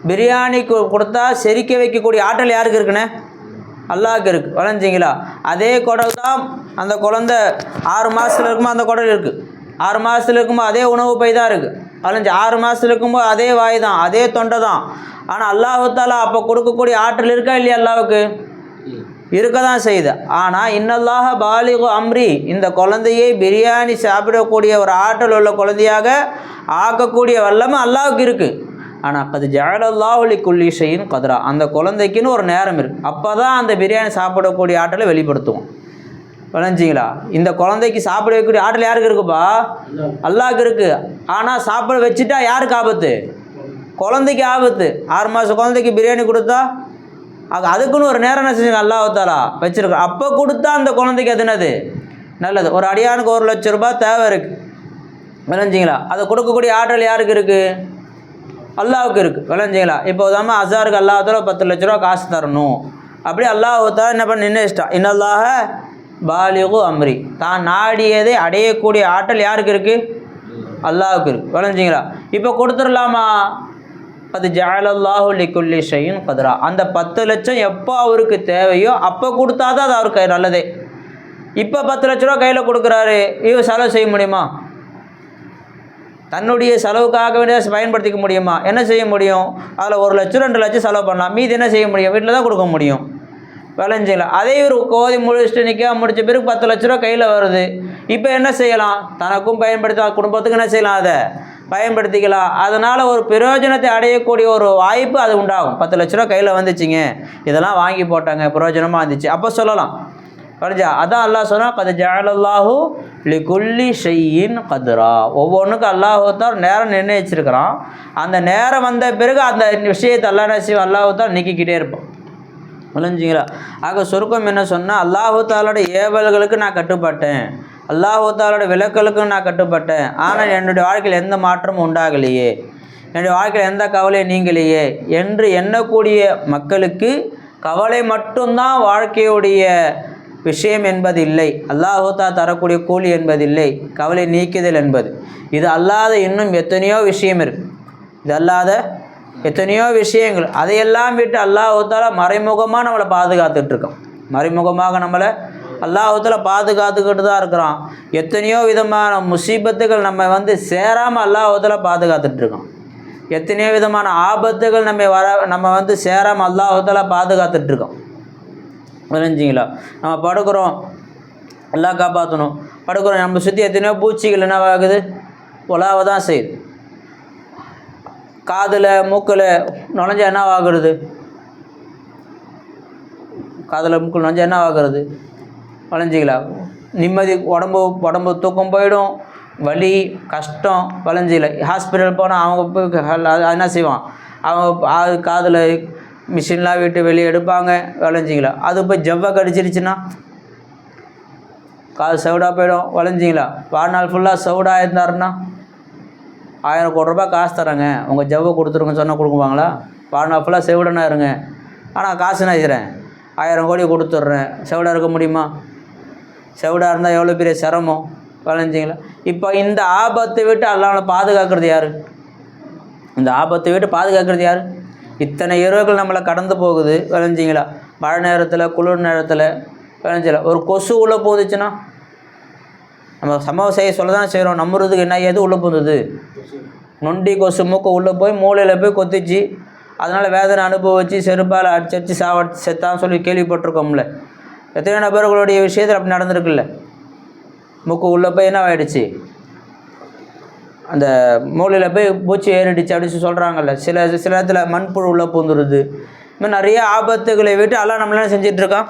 பிரியாணி கொடுத்தா செரிக்க வைக்கக்கூடிய ஆற்றல் யாருக்கு இருக்குண்ணே, அல்லாஹுக்கு இருக்குது. விளைஞ்சிங்களா? அதே குடல் தான் அந்த குழந்தை 6 மாதத்தில் இருக்கும்போது அந்த குடல் இருக்குது, 6 மாதத்தில் இருக்கும்போது அதே உணவு பை தான் இருக்குது. விளைஞ்சி 6 மாதத்தில் இருக்கும்போது அதே வாய் தான், அதே தொண்டை தான். ஆனால் அல்லாஹு தாலா அப்போ கொடுக்கக்கூடிய ஆற்றல் இருக்கா இல்லையா, அல்லாஹுக்கு இருக்க தான் செய்யுது. ஆனால் இன்னல்லாஹ பாலிகு அம்ரி, இந்த குழந்தையை பிரியாணி சாப்பிடக்கூடிய ஒரு ஆற்றல் உள்ள குழந்தையாக ஆக்கக்கூடிய வல்லமை அல்லாஹுக்கு இருக்குது. ஆனால் அது ஜஅலல்லாஹு லிகுல்லி ஷைஇன் குத்ரா, அந்த குழந்தைக்குன்னு ஒரு நேரம் இருக்குது. அப்போ தான் அந்த பிரியாணி சாப்பிடக்கூடிய ஆற்றலை வெளிப்படுத்துவோம். விளைஞ்சிங்களா? இந்த குழந்தைக்கு சாப்பிட வைக்கக்கூடிய ஆற்றல் யாருக்கு இருக்குப்பா, அல்லாஹுக்கு இருக்குது. ஆனால் சாப்பிட வச்சுட்டா யாருக்கு ஆபத்து, குழந்தைக்கு ஆபத்து. 6 மாத குழந்தைக்கு பிரியாணி கொடுத்தா அதுக்குன்னு ஒரு நேரம் என்ன செஞ்சுங்க அல்லாஹ் தாலா வச்சுருக்கோம். அப்போ கொடுத்தா அந்த குழந்தைக்கு அது என்னது நல்லது. ஒரு அடியானுக்கு 1 லட்சம் ரூபாய் தேவை இருக்குது. விளைஞ்சிங்களா? அதை கொடுக்கக்கூடிய ஆற்றல் யாருக்கு இருக்குது, அல்லாஹுக்கு இருக்குது. விளைஞ்சிங்களா? இப்போ உதாரணமாக அசாருக்கு அல்லாஹ் தாலா 10 லட்ச ரூபா காசு தரணும், அப்படி அல்லாஹ் தாலா என்ன பண்ண நின்றுச்சிட்டான். இன்னல்லாஹ பாலிகு அம்ரி, தான் நாடியதை அடையக்கூடிய ஆற்றல் யாருக்கு இருக்குது, அல்லாஹுக்கு இருக்குது. விளைஞ்சிங்களா? இப்போ கொடுத்துடலாமா, அது ஜஅலல்லாஹு லிகுல்லி ஷைஇன் கத்ரா. அந்த 10 லட்சம் எப்போ அவருக்கு தேவையோ அப்போ கொடுத்தா தான் அது அவருக்கு நல்லதே. இப்போ 10 லட்ச ரூபா கையில் கொடுக்குறாரு, இவர் செலவு செய்ய முடியுமா? தன்னுடைய செலவுக்காக வேண்டிய பயன்படுத்திக்க முடியுமா? என்ன செய்ய முடியும்? அதில் 1 லட்சம் 2 லட்சம் செலவு பண்ணலாம், மீதி என்ன செய்ய முடியும்? வீட்டில் தான் கொடுக்க முடியும், விளைஞ்சில. அதே ஒரு கோதி முடிச்சுட்டு நிற்க முடித்த பிறகு 10 லட்ச ரூபா கையில் வருது. இப்போ என்ன செய்யலாம்? தனக்கும் பயன்படுத்த, குடும்பத்துக்கும் என்ன செய்யலாம்? அதை பயன்படுத்திக்கலாம். அதனால் ஒரு பிரயோஜனத்தை அடையக்கூடிய ஒரு வாய்ப்பு அது உண்டாகும். 10 லட்ச ரூபா கையில் வந்துச்சுங்க, இதெல்லாம் வாங்கி போட்டாங்க, பிரயோஜனமாக இருந்துச்சு, அப்போ சொல்லலாம். பரிஞ்சா அதான் அல்லாஹ் சொன்னால் கத் ஜஅலல்லாஹு லிகுல்லி ஷைஇன் கத்ரா. ஒவ்வொன்றுக்கும் அல்லாஹ் நேரம் நிர்ணயிச்சிருக்கிறான். அந்த நேரம் வந்த பிறகு அந்த விஷயத்தை அல்லாஹ் நீக்கிக்கிட்டே இருப்பான். புரிஞ்சுங்களா? ஆக சுருக்கம் என்ன சொன்னால், அல்லாஹ் தஆலாவோட ஏவல்களுக்கு நான் கட்டுப்பட்டேன், அல்லாஹ் தஆலாவோட விலக்கலுக்கும் நான் கட்டுப்பட்டேன், ஆனால் என்னுடைய வாழ்க்கையில் எந்த மாற்றமும் உண்டாகலையே, என்னுடைய வாழ்க்கையில் எந்த கவலையும் நீங்களையே என்று எண்ணக்கூடிய மக்களுக்கு கவலை மட்டும்தான் வாழ்க்கையுடைய விஷயம் என்பதில்லை, அல்லாஹ் தஆலா தரக்கூடிய கூலி என்பதில்லை, கவலை நீக்குதல் என்பது. இது அல்லாத இன்னும் எத்தனையோ விஷயம் இருக்குது. இது அல்லாத எத்தனையோ விஷயங்கள், அதையெல்லாம் விட்டு அல்லாஹ் தஆலா மறைமுகமாக நம்மளை பாதுகாத்துட்ருக்கோம். மறைமுகமாக நம்மளை அல்லாஹ் தஆலா பாதுகாத்துக்கிட்டு தான் இருக்கிறான். எத்தனையோ விதமான முசீபத்துகள் நம்ம சேராமல் அல்லாஹ் தஆலா பாதுகாத்துட்ருக்கோம். எத்தனையோ விதமான ஆபத்துகள் நம்ம சேராமல் அல்லாஹ் தஆலா பாதுகாத்துட்ருக்கோம். புரிஞ்சிங்களா? நம்ம படுக்கிறோம், எல்லாம் காப்பாற்றணும், படுக்கிறோம், நம்ம சுற்றி எத்தனையோ பூச்சிகள் என்னவாகுது? உலாவை தான் செய்யுது. காதில் மூக்கில் நுழைஞ்சா என்னவாகிறது? காதில் மூக்கில் நுழைஞ்சா என்னவாகிறது? வளைஞ்சிங்களா? நிம்மதி, உடம்பு தூக்கம் போயிடும், வலி கஷ்டம். வளைஞ்சிங்களா? ஹாஸ்பிட்டல் போனால் அவங்க போய் என்ன செய்வான்? அவங்க காதில் மிஷின்லாம் விட்டு வெளியே எடுப்பாங்க, வளைஞ்சிங்களா? அது போய் ஜவ்வை கடிச்சிருச்சுன்னா காது சவுடாக போயிடும், வளைஞ்சிங்களா? வாழ்நாள் ஃபுல்லாக சவுடாக இருந்தாருன்னா 1000 கோடி ரூபாய் காசு தரேங்க, உங்கள் ஜவ்வை கொடுத்துருங்கன்னு சொன்னால் கொடுக்குவாங்களா? வாழ்நாள் ஃபுல்லாக செவிடனா இருங்க, ஆனால் காசு நான் செய்கிறேன், 1000 கோடி கொடுத்துட்றேன், செவிடாக இருக்க முடியுமா? செவிடாக இருந்தால் எவ்வளோ பெரிய சிரமம், வளைஞ்சிங்களா? இப்போ இந்த ஆபத்தை விட்டு அல்லாஹ் பாதுகாக்கிறது யார்? இந்த ஆபத்தை விட்டு பாதுகாக்கிறது யார்? இத்தனை இரவுகள் நம்மளை கடந்து போகுது, விளைஞ்சிங்களா? மழை நேரத்தில், குளிர் நேரத்தில், விளைஞ்சில ஒரு கொசு உள்ளே போகுதுச்சுன்னா நம்ம சம்பவம் சொல்ல தான் செய்கிறோம். நம்புறதுக்கு என்ன ஏது உள்ளே போகுது? நொண்டி கொசு மூக்கை உள்ளே போய் மூளையில் போய் கொத்திச்சு, அதனால் வேதனை அனுபவிச்சு செருப்பால் அடிச்சு செத்தான்னு சொல்லி கேள்விப்பட்டிருக்கோம்ல. எத்தனை நபர்களுடைய விஷயத்தில் அப்படி நடந்திருக்குல்ல. மூக்கு உள்ளே போய் என்ன ஆகிடுச்சு? அந்த மூளையில் போய் பூச்சி ஏறிடுச்சு அப்படின்னு சொல்கிறாங்கல்ல. சில இடத்துல மண்புழு உள்ளே பூந்துடுது. இன்னும் நிறைய ஆபத்துகளை விட்டு அல்லாஹ் நம்மள என்ன செஞ்சிட்ருக்கான்?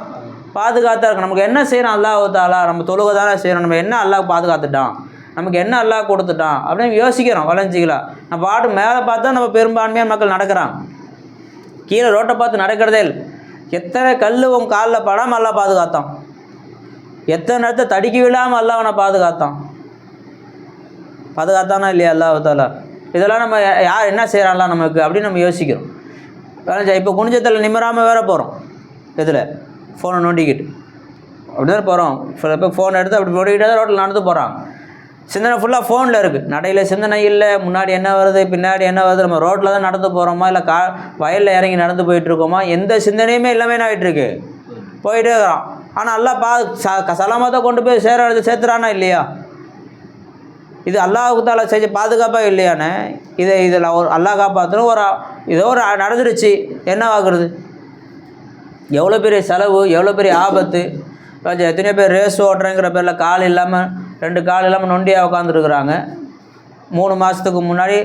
பாதுகாத்தா இருக்கு. நமக்கு என்ன செய்யணும் அல்லாஹ் தஆலா? நம்ம தொழுகை தானே செய்யணும், நம்ம என்ன அல்லாஹ் பாதுகாத்துட்டான், நமக்கு என்ன அல்லாஹ் கொடுத்துட்டான் அப்படின்னு யோசிக்கிறோம். வளைஞ்சிக்கலாம். நம்ம பாட்டு மேலே பார்த்தா நம்ம பெரும்பான்மையான மக்கள் நடக்கிறாங்க, கீழே ரோட்டை பார்த்து நடக்கிறதே இல்லை. எத்தனை கல் உன் காலில் படாமல் அல்லாஹ் பாதுகாத்தான், எத்தனை நேரத்தை தடுக்கி விடாமல் அல்லாஹ் அவனை பாதுகாத்தானா இல்லையா அல்லாஹ் தஆலா? இதெல்லாம் நம்ம யார் என்ன செய்கிறான்லாம் நமக்கு அப்படின்னு நம்ம யோசிக்கிறோம். இப்போ குனிஞ்சத்தில் நிம்மராமல் வேறு போகிறோம், இதில் ஃபோனை நோண்டிக்கிட்டு அப்படி தான் போகிறோம். சில பேர் ஃபோன் எடுத்து அப்படி நோண்டிக்கிட்டே தான் ரோட்டில் நடந்து போகிறாங்க. சிந்தனை ஃபுல்லாக ஃபோனில் இருக்குது, நடையில் சிந்தனை இல்லை, முன்னாடி என்ன வருது பின்னாடி என்ன வருது, நம்ம ரோட்டில் தான் நடந்து போகிறோமா இல்லை வயலில் இறங்கி நடந்து போயிட்டுருக்கோமா, எந்த சிந்தனையுமே எல்லாமே என்ன ஆகிட்டுருக்கு, போயிட்டே இருக்கிறோம். ஆனால் அல்லாஹ் சலாமத்தை கொண்டு போய் சேர்த்துறானா இல்லையா? இது அல்லாஹ் தஆலா செஞ்ச பாதுகாப்பாக இல்லையானே? இதில் ஒரு அல்லாஹ் காப்பாற்றணும், ஏதோ ஒரு நடந்துருச்சு, என்ன ஆகுறது? எவ்வளோ பெரிய செலவு, எவ்வளோ பெரிய ஆபத்து. எத்தனையோ பேர் ரேஸ் ஓட்டுறேங்கிற பேரில் கால் இல்லாமல் 2 கால் இல்லாமல் நொண்டியாக உட்காந்துருக்குறாங்க. 3 மாதத்துக்கு முன்னாடி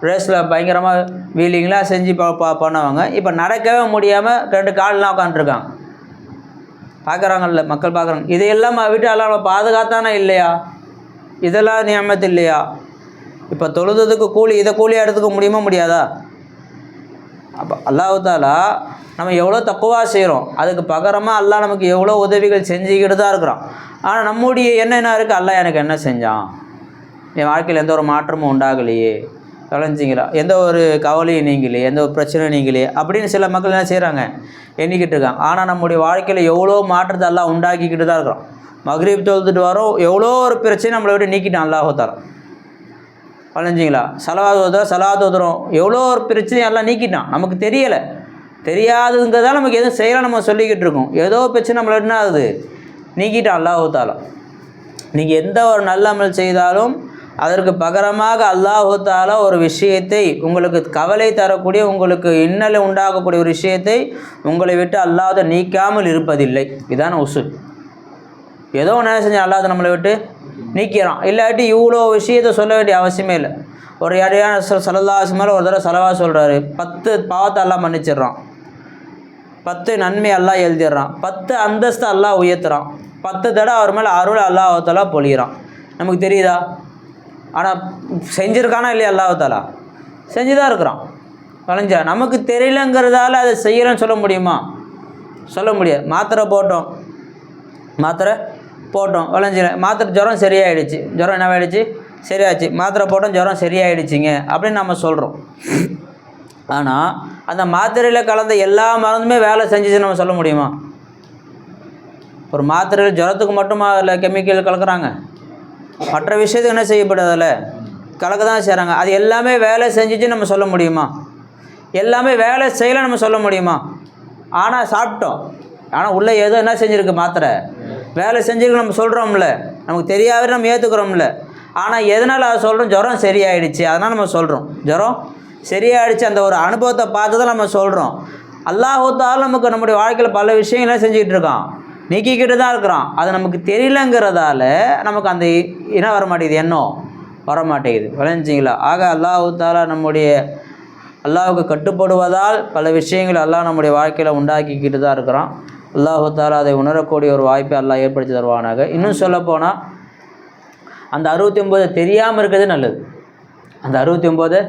ரேஸில் பயங்கரமாக வீலிங்லாம் செஞ்சு பண்ணுவாங்க. இப்போ நடக்கவே முடியாமல் 2 கால்லாம் உட்காந்துருக்காங்க. பார்க்குறாங்கல்ல, மக்கள் பார்க்குறாங்க. இதையெல்லாம் விட்டு எல்லாம் பாதுகாத்தானே இல்லையா? இதெல்லாம் நியமத்து இல்லையா? இப்போ தொழுதுக்கு கூலி, இதை கூலியாக எடுத்துக்க முடியுமா முடியாதா? அப்போ அல்லாஹ் தஆலா நம்ம எவ்வளோ தக்குவா செய்கிறோம், அதுக்கு பகரமாக அல்லாஹ் நமக்கு எவ்வளோ உதவிகள் செஞ்சுக்கிட்டு தான் இருக்கிறோம். ஆனால் நம்முடைய என்ன இருக்குது? அல்லாஹ் எனக்கு என்ன செஞ்சான், என் வாழ்க்கையில் எந்த ஒரு மாற்றமும் உண்டாகலையே, விளைஞ்சிங்களா? எந்த ஒரு கவலையும் நீங்களே, எந்த ஒரு பிரச்சனையும் நீங்களே அப்படின்னு சில மக்கள் என்ன செய்கிறாங்க, எண்ணிக்கிட்டு இருக்காங்க. ஆனால் நம்முடைய வாழ்க்கையில் எவ்வளோ மாற்றத்தை அல்லாஹ் உண்டாக்கிக்கிட்டு தான் இருக்கிறோம். மக்ரிப் தொழுதுட்டு வரோம், எவ்வளோ ஒரு பிரச்சனை நம்மளை விட்டு நீக்கிட்டான் அல்லாஹ் தஆலா. வளைஞ்சிங்களா? சலவாத்து ஓதுறோம், எவ்வளோ ஒரு பிரச்சனையும் எல்லாம் நீக்கிட்டான். நமக்கு தெரியலை, தெரியாதுங்கிறதால நமக்கு எதுவும் செய்யலை, நம்ம சொல்லிக்கிட்டு இருக்கோம். ஏதோ பிரச்சனை நம்மள என்ன ஆகுது, நீக்கிட்டான் அல்லாஹ் தாலா. நீங்கள் எந்த ஒரு நல்ல அமல் செய்தாலும் அதற்கு பகரமாக அல்லாஹ் தாலா ஒரு விஷயத்தை, உங்களுக்கு கவலை தரக்கூடிய, உங்களுக்கு இன்னலை உண்டாகக்கூடிய ஒரு விஷயத்தை உங்களை விட்டு அல்லாஹ் நீக்காமல் இருப்பதில்லை. இதான உசூல். ஏதோ ஒன்று செஞ்சு அல்லாஹ் நம்மளை விட்டு நீக்கிறான். இல்லாட்டி இவ்வளோ விஷயத்தை சொல்ல வேண்டிய அவசியமே இல்லை. ஒரு யாரையான ஸல்லல்லாஹு மேலே ஒரு தடவை சலவா சொல்கிறாரு, 10 பாவத்தை அல்லாஹ் மன்னிச்சிடுறான், 10 நன்மை அல்லாஹ் எழுதிடுறான், 10 அந்தஸ்து அல்லாஹ் உயர்த்துறான், 10 தடவை அவர் மேலே அருள் அல்லாஹ் தாலா பொழிகிறான். நமக்கு தெரியுதா? ஆனால் செஞ்சுருக்கானா இல்லையா? அல்லாஹ் தாலா செஞ்சு தான் இருக்கிறான். வளைஞ்சா நமக்கு தெரியலங்கிறதால அதை செய்யலைன்னு சொல்ல முடியுமா? சொல்ல முடியாது. மாத்திரை போட்டோம் வளைஞ்சில, மாத்திரை ஜுரம் சரியாயிடுச்சு, ஜுரம் என்ன ஆகிடுச்சு, சரியாச்சு, மாத்திரை போட்டோம் ஜுரம் சரியாயிடுச்சிங்க அப்படின்னு நம்ம சொல்கிறோம். ஆனால் அந்த மாத்திரையில் கலந்த எல்லா மருந்துமே வேலை செஞ்சிச்சு நம்ம சொல்ல முடியுமா? ஒரு மாத்திரையில் ஜுரத்துக்கு மட்டுமா அதில் கெமிக்கல் கலக்கிறாங்க, மற்ற விஷயத்துக்கு என்ன செய்யப்படுது, அதில் கலக்க தான் செய்கிறாங்க. அது எல்லாமே வேலை செஞ்சிச்சு நம்ம சொல்ல முடியுமா? எல்லாமே வேலை செய்யலை நம்ம சொல்ல முடியுமா? ஆனால் சாப்பிட்டோம், ஆனால் உள்ளே ஏதோ என்ன செஞ்சுருக்கு, மாத்திரை வேலை செஞ்சுருக்கு நம்ம சொல்கிறோம்ல, நமக்கு தெரியாத நம்ம ஏற்றுக்கிறோம்ல. ஆனால் எதனால் அதை சொல்கிறோம்? ஜுரம் சரியாயிடுச்சு அதனால் நம்ம சொல்கிறோம், ஜுரம் சரியாயிடுச்சு, அந்த ஒரு அனுபவத்தை பார்த்து தான் நம்ம சொல்கிறோம். அல்லாஹ் தாலா நமக்கு நம்முடைய வாழ்க்கையில் பல விஷயங்கள்லாம் செஞ்சுக்கிட்டு இருக்கான், நீக்கிக்கிட்டு தான் இருக்கிறான். அது நமக்கு தெரியலங்கிறதால நமக்கு அந்த இனம் வர மாட்டேங்குது, எண்ணம் வர மாட்டேங்குது. விளைஞ்சிங்களா? ஆக அல்லாஹ் தாலா நம்முடைய அல்லாஹுக்கு கட்டுப்படுவதால் பல விஷயங்கள் அல்லாஹ் நம்முடைய வாழ்க்கையில் உண்டாக்கிக்கிட்டு தான் இருக்கிறான். அல்லாஹ் தாலா அதை உணரக்கூடிய ஒரு வாய்ப்பை அல்லாஹ் ஏற்படுத்தி தருவானாக. இன்னும் சொல்லப்போனால் அந்த 69 தெரியாமல் இருக்கிறது நல்லது. அந்த 69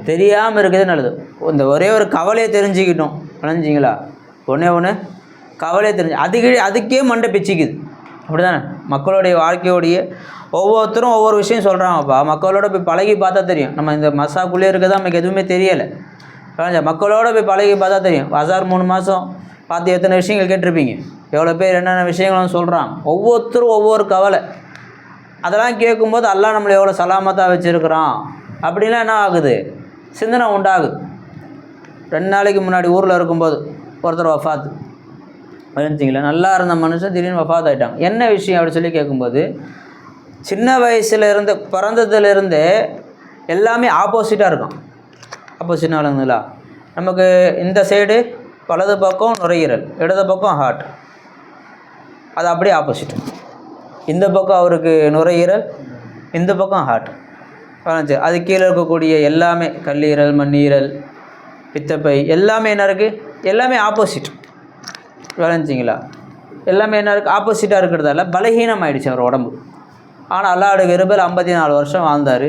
தெரியாமல் இருக்கிறது நல்லது. இந்த ஒரே ஒரு கவலையை தெரிஞ்சுக்கிட்டோம், விளைஞ்சிங்களா? ஒன்று கவலையை தெரிஞ்சு அதுக்கே மண்டை பிச்சுக்குது. அப்படி தானே மக்களுடைய வாழ்க்கையோடைய ஒவ்வொருத்தரும் ஒவ்வொரு விஷயம் சொல்கிறாங்கப்பா. மக்களோட போய் பழகி பார்த்தா தெரியும். நம்ம இந்த மசாக்குள்ளே இருக்கிறதா நமக்கு எதுவுமே தெரியலை. மக்களோட போய் பழகி பார்த்தா தெரியும். அசார் 3 மாதம் பார்த்து எத்தனை விஷயங்கள் கேட்டிருப்பீங்க, எவ்வளோ பேர் என்னென்ன விஷயங்களும் சொல்கிறாங்க. ஒவ்வொருத்தரும் ஒவ்வொரு கவலை. அதெல்லாம் கேட்கும்போது அல்லாஹ் நம்மளை எவ்வளோ சலாமத்தாக வச்சுருக்கிறான் அப்படின்லாம் என்ன ஆகுது, சிந்தனை உண்டாகுது. 2 நாளைக்கு முன்னாடி ஊரில் இருக்கும்போது ஒருத்தர் வஃபாத்து வச்சுங்களா, நல்லா இருந்த மனுஷன் திடீர்னு வஃபாத் ஆகிட்டாங்க. என்ன விஷயம் அப்படி சொல்லி கேட்கும்போது, சின்ன வயசுலேருந்து பிறந்ததுலேருந்து எல்லாமே ஆப்போசிட்டாக இருக்கும். ஆப்போசிட்டாக விளங்குங்களா? நமக்கு இந்த சைடு வலது பக்கம் நுரையீரல், இடது பக்கம் ஹார்ட், அது அப்படியே ஆப்போசிட். இந்த பக்கம் அவருக்கு நுரையீரல், இந்த பக்கம் ஹார்ட். அது கீழே இருக்கக்கூடிய எல்லாமே கல்லீரல், மண்ணீரல், பித்தப்பை எல்லாமே என்ன இருக்குது, எல்லாமே ஆப்போசிட். விளைஞ்சிங்களா? எல்லாமே என்ன இருக்குது, ஆப்போசிட்டாக இருக்கிறதால பலகீனம் ஆகிடுச்சு அவர் உடம்பு. ஆனால் அல்லாஹ்வோட கிருபையில் 54 வருஷம் வாழ்ந்தார்,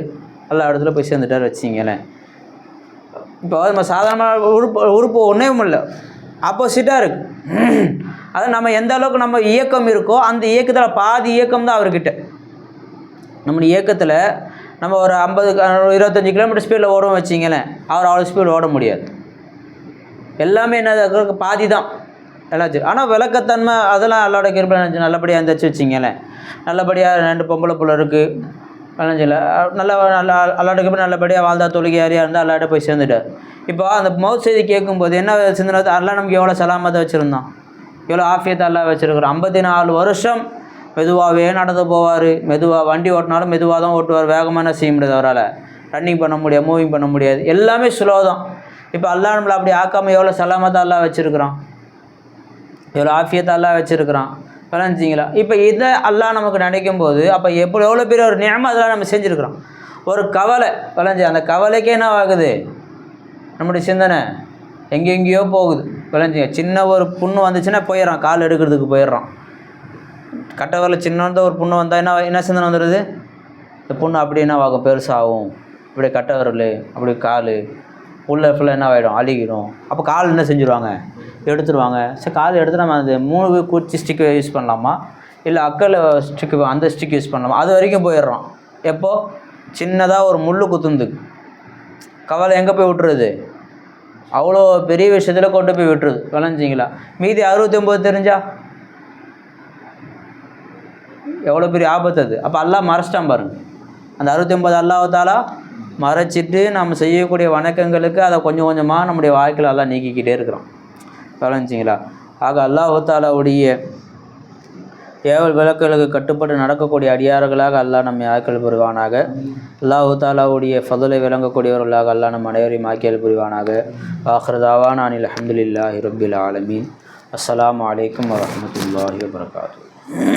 எல்லா இடத்துல போய் சேர்ந்துட்டார் வச்சிங்களேன். இப்போ நம்ம சாதாரணமாக உறுப்பு ஒன்றே இல்லை, ஆப்போசிட்டாக இருக்குது. அதை நம்ம எந்த அளவுக்கு நம்ம இயக்கம் இருக்கோ அந்த இயக்கத்தில் பாதி இயக்கம் தான் அவர்கிட்ட. நம்ம இயக்கத்தில் நம்ம ஒரு 25 கிலோமீட்டர் ஸ்பீடில் ஓடுவோம் வச்சிங்களேன், அவர் அவ்வளோ ஸ்பீடு ஓட முடியாது. எல்லாமே என்ன பாதி தான் எல்லாச்சும். ஆனால் விளக்கத்தன்மை அதெல்லாம் அல்லாஹ்வோட கிருபை நல்லபடியாக இருந்துச்சு வச்சிங்களேன். நல்லபடியாக 2 பொம்பளை பிள்ளை இருக்குது, விளைஞ்சில நல்லா அல்லாஹ்வோட கிருபை நல்லபடியாக வாழ்ந்தா தொழுகையாரியாக இருந்தால் அல்லாஹ்ட்ட போய் சேர்ந்துட்டார். இப்போ அந்த மௌத் செய்தி கேட்கும்போது என்ன சிந்தனை, அல்லாஹ் நமக்கு எவ்வளோ சலாமத்தை வச்சுருந்தான், எவ்வளோ ஆஃபியத்தை அல்லாஹ் வச்சுருக்கிறோம். 54 வருஷம் மெதுவாகவே நடந்து போவார். மெதுவாக வண்டி ஓட்டினாலும் மெதுவாக தான் ஓட்டுவார், வேகமான செய்ய முடியாது அவரால், ரன்னிங் பண்ண முடியாது, மூவிங் பண்ண முடியாது, எல்லாமே ஸ்லோ தான். இப்போ அல்லாஹ் நம்மளை அப்படி ஆக்காமல் எவ்வளோ சலாமத்தை அல்லாஹ் வச்சுருக்கிறான், எவ்வளோ ஆஃபியத்தை அல்லாஹ் வச்சுருக்கிறான். விளைஞ்சிங்களா? இப்போ இதை அல்லாஹ் நமக்கு நினைக்கும் போது அப்போ எவ்வளோ பெரிய ஒரு நியமத் அதெல்லாம் நம்ம செஞ்சுருக்கிறோம். ஒரு கவலை விளைஞ்சி, அந்த கவலைக்கே என்ன ஆகுது, நம்முடைய சிந்தனை எங்கெங்கேயோ போகுது. விளைஞ்சிங்க, சின்ன ஒரு புண்ணு வந்துச்சுன்னா போயிடறான், கால் எடுக்கிறதுக்கு போயிடுறான். கட்டவரில் சின்னந்த ஒரு புண்ணு வந்தால் என்ன சிந்தனை வந்துடுது, இந்த புண்ணு அப்படி என்ன ஆகும், பெருசாகும், இப்படி கட்டவரல், அப்படி கால் உள்ள ஃபுல்லாக என்ன ஆகிடும், அழுகிடும். அப்போ கால் என்ன செஞ்சுருவாங்க, எடுத்துருவாங்க. சரி, கால் எடுத்து நம்ம அந்த 3 குச்சி ஸ்டிக்கு யூஸ் பண்ணலாமா, இல்லை அக்கல் ஸ்டிக்கு அந்த ஸ்டிக் யூஸ் பண்ணலாமா, அது வரைக்கும் போயிடுறோம். எப்போது சின்னதாக ஒரு முள் குத்துந்துக்கு கவலை எங்கே போய் விட்டுருது, அவ்வளோ பெரிய விஷயத்தில் கொண்டு போய் விட்டுருது. விளைஞ்சிங்களா? மீதி 69 தெரிஞ்சா எவ்வளோ பெரிய ஆபத்து அது. அப்போ அல்லாஹ் மறைச்சிட்டான் பாருங்க. அந்த 69 அல்லாஹ் தாலா மறைச்சிட்டு நம்ம செய்யக்கூடிய வணக்கங்களுக்கு அதை கொஞ்சம் கொஞ்சமாக நம்முடைய வாழ்க்கையில் எல்லாம் நீக்கிக்கிட்டே இருக்கிறோம். கவனிச்சிங்களா? ஆக அல்லாஹ் தாலாவுடைய ஏவல் விளக்குகளுக்கு கட்டுப்பட்டு நடக்கக்கூடிய அடியார்களாக அல்லாஹ் நம்மை ஆக்கல் புரிவானாக. அல்லாஹ் தாலாவுடைய ஃபதுலை விளங்கக்கூடியவர்களாக அல்லாஹ் நம் அனைவரையும் ஆக்கியல் புரிவானாக. ஆகிரு தாவானா அனில் அல்ஹம்துலில்லாஹி ரப்பில் ஆலமீன். அஸ்ஸலாமு அலைக்கும் வரஹ்மத்துல்லாஹி வபரகாத்துஹு.